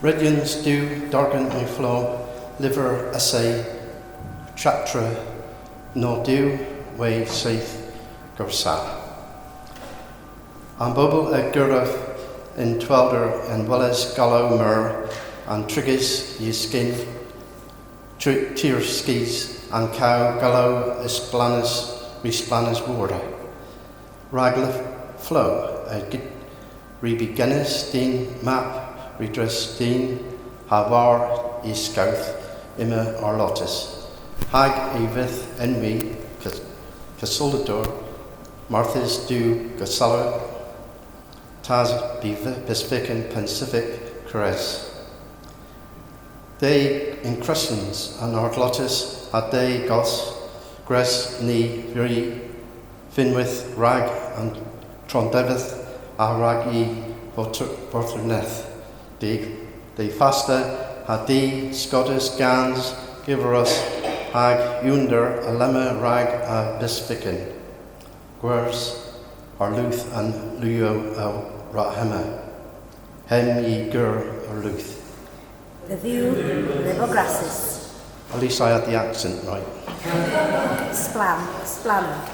Redyans do Dargan and Flogh, Lyver, Ysay, Tratra, no do, way saith Gorsa. And bobel a gerdhi in tewlder and welas, golow, meur, and trigys, Ysay, skis, ankow, golow, splannas, warnedha. Flogh, a Rev'd dhe'n map, Redruth dhe'n, havar, Ysay, or lotus. Hag avith enwy, casolador, Marthas do golow, tas Pacific Pacific Cres. They in Crescens and Lotus a a-ragos, gres ni viri, finwith rag and trondevith a-ragi warnedha. They fasta a Dy Sul gans giveros hag yunder a lemma rag a bisfican. Gwers luth and luo a rahema. Hem ye gur or luth. The view, Levograsses. At least I had the accent right. Splanna.